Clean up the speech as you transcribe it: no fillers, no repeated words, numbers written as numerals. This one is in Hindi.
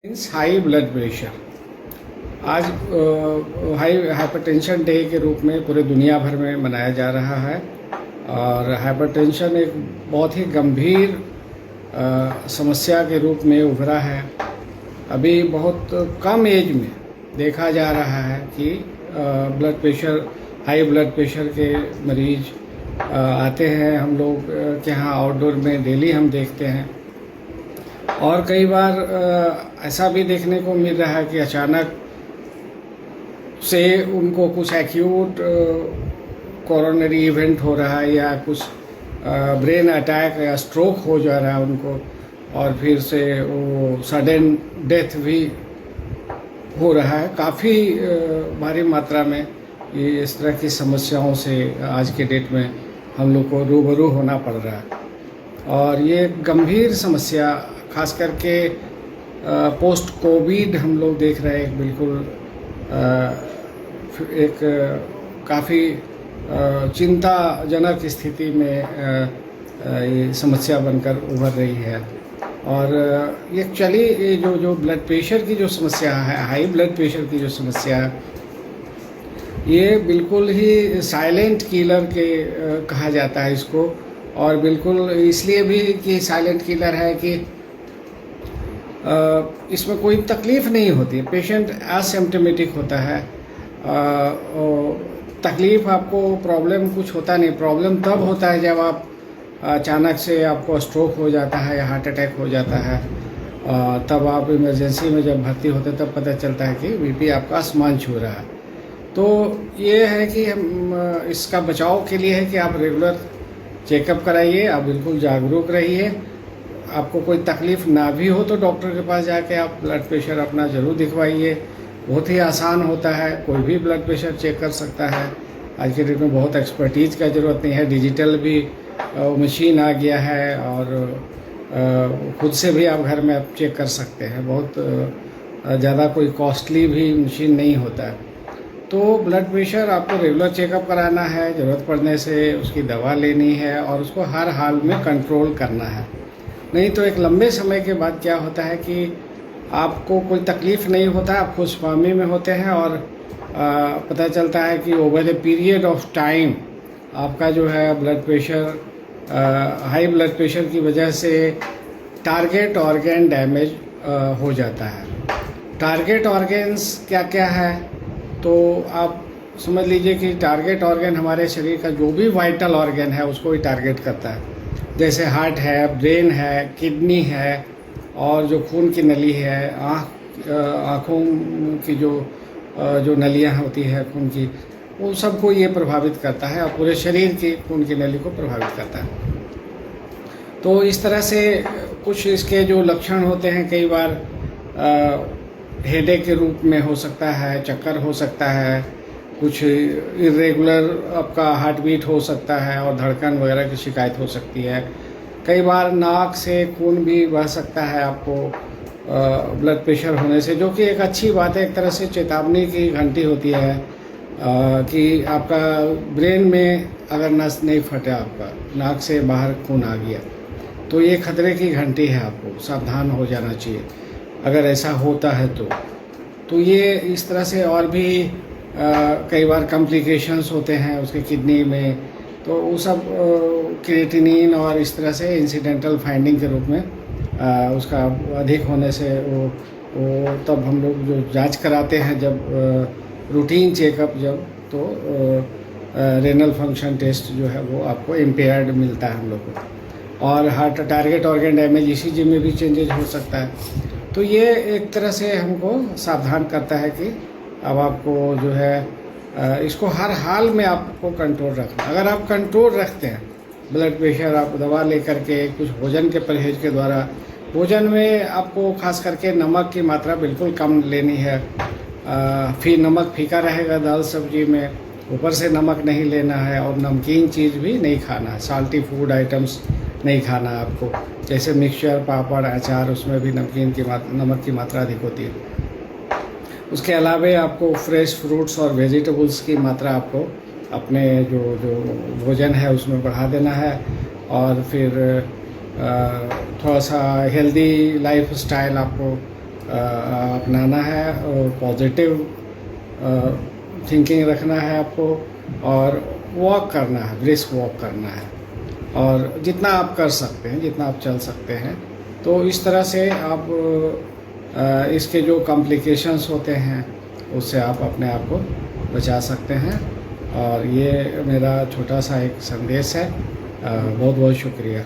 Means high blood pressure. आज हाई हाइपरटेंशन डे के रूप में पूरे दुनिया भर में मनाया जा रहा है। और हाइपरटेंशन एक बहुत ही गंभीर समस्या के रूप में उभरा है। अभी बहुत कम एज में देखा जा रहा है कि blood pressure high blood pressure के मरीज आते हैं हम लोग के यहाँ आउटडोर में डेली हम देखते हैं। और कई बार ऐसा भी देखने को मिल रहा है कि अचानक से उनको कुछ एक्यूट कोरोनरी इवेंट हो रहा है या कुछ ब्रेन अटैक या स्ट्रोक हो जा रहा है उनको, और फिर से वो सडन डेथ भी हो रहा है। काफ़ी भारी मात्रा में ये इस तरह की समस्याओं से आज के डेट में हम लोग को रूबरू होना पड़ रहा है। और ये गंभीर समस्या खास करके पोस्ट कोविड हम लोग देख रहे हैं। बिल्कुल एक काफ़ी चिंताजनक स्थिति में ये समस्या बनकर उभर रही है। और ये चली जो ब्लड प्रेशर की जो समस्या है, हाई ब्लड प्रेशर की जो समस्या है, ये बिल्कुल ही साइलेंट किलर के कहा जाता है इसको। और बिल्कुल इसलिए भी कि साइलेंट किलर है कि इसमें कोई तकलीफ़ नहीं होती है, पेशेंट एसिम्प्टोमेटिक होता है। तकलीफ़ आपको प्रॉब्लम कुछ होता नहीं। प्रॉब्लम तब होता है जब आप अचानक से आपको स्ट्रोक हो जाता है या हार्ट अटैक हो जाता है। तब आप इमरजेंसी में जब भर्ती होते तब पता चलता है कि बीपी आपका आसमान छू रहा है। तो ये है कि हम इसका बचाव के लिए है कि आप रेगुलर चेकअप कराइए, आप बिल्कुल जागरूक रहिए। आपको कोई तकलीफ़ ना भी हो तो डॉक्टर के पास जाके आप ब्लड प्रेशर अपना ज़रूर दिखवाइए। बहुत ही आसान होता है, कोई भी ब्लड प्रेशर चेक कर सकता है। आज के डेट में बहुत एक्सपर्टीज़ का ज़रूरत नहीं है, डिजिटल भी मशीन आ गया है और खुद से भी आप घर में आप चेक कर सकते हैं। बहुत ज़्यादा कोई कॉस्टली भी मशीन नहीं होता है। तो ब्लड प्रेशर आपको रेगुलर चेकअप कराना है, ज़रूरत पड़ने से उसकी दवा लेनी है और उसको हर हाल में कंट्रोल करना है। नहीं तो एक लंबे समय के बाद क्या होता है कि आपको कोई तकलीफ़ नहीं होता, आप खुशफहमी में होते हैं और पता चलता है कि over the period of time आपका जो है blood pressure high blood pressure की वजह से टारगेट ऑर्गन डैमेज हो जाता है। टारगेट ऑर्गन्स क्या क्या है, तो आप समझ लीजिए कि टारगेट ऑर्गन हमारे शरीर का जो भी वाइटल ऑर्गन है उसको ही टारगेट करता है। जैसे हार्ट है, ब्रेन है, किडनी है और जो खून की नली है, आँखों की जो नलियाँ होती है खून की, वो सबको ये प्रभावित करता है और पूरे शरीर की खून की नली को प्रभावित करता है। तो इस तरह से कुछ इसके जो लक्षण होते हैं, कई बार हेडेक के रूप में हो सकता है, चक्कर हो सकता है, कुछ इरेगुलर आपका हार्ट बीट हो सकता है और धड़कन वगैरह की शिकायत हो सकती है। कई बार नाक से खून भी बह सकता है आपको ब्लड प्रेशर होने से, जो कि एक अच्छी बात है। एक तरह से चेतावनी की घंटी होती है कि आपका ब्रेन में अगर नस नहीं फटे, आपका नाक से बाहर खून आ गया, तो ये खतरे की घंटी है, आपको सावधान हो जाना चाहिए अगर ऐसा होता है तो ये इस तरह से। और भी कई बार कॉम्प्लिकेशंस होते हैं उसके किडनी में, तो वो सब क्रिएटिनिन और इस तरह से इंसिडेंटल फाइंडिंग के रूप में उसका अधिक होने से वो तब हम लोग जो जांच कराते हैं जब रूटीन चेकअप जब, तो रेनल फंक्शन टेस्ट जो है वो आपको इम्पेयर्ड मिलता है हम लोग को। और heart target organ damage ECG में भी चेंजेज हो सकता है। तो ये एक तरह से हमको सावधान करता है कि अब आपको जो है इसको हर हाल में आपको कंट्रोल रखना। अगर आप कंट्रोल रखते हैं ब्लड प्रेशर, आप दवा लेकर के कुछ भोजन के परहेज के द्वारा, भोजन में आपको खास करके नमक की मात्रा बिल्कुल कम लेनी है। फिर नमक फीका रहेगा दाल सब्जी में, ऊपर से नमक नहीं लेना है। और नमकीन चीज़ भी नहीं खाना है, साल्टी फूड आइटम्स नहीं खाना आपको, जैसे मिक्सचर, पापड़, अचार, उसमें भी नमक की मात्रा अधिक होती है। उसके अलावा आपको फ्रेश फ्रूट्स और वेजिटेबल्स की मात्रा आपको अपने जो भोजन है उसमें बढ़ा देना है। और फिर थोड़ा सा हेल्दी लाइफ स्टाइल आपको अपनाना है और पॉजिटिव थिंकिंग रखना है आपको, और वॉक करना है, ब्रिस्क वॉक करना है, और जितना आप कर सकते हैं, जितना आप चल सकते हैं, तो इस तरह से आप इसके जो कॉम्प्लिकेशंस होते हैं उससे आप अपने आप को बचा सकते हैं। और ये मेरा छोटा सा एक संदेश है। बहुत बहुत शुक्रिया।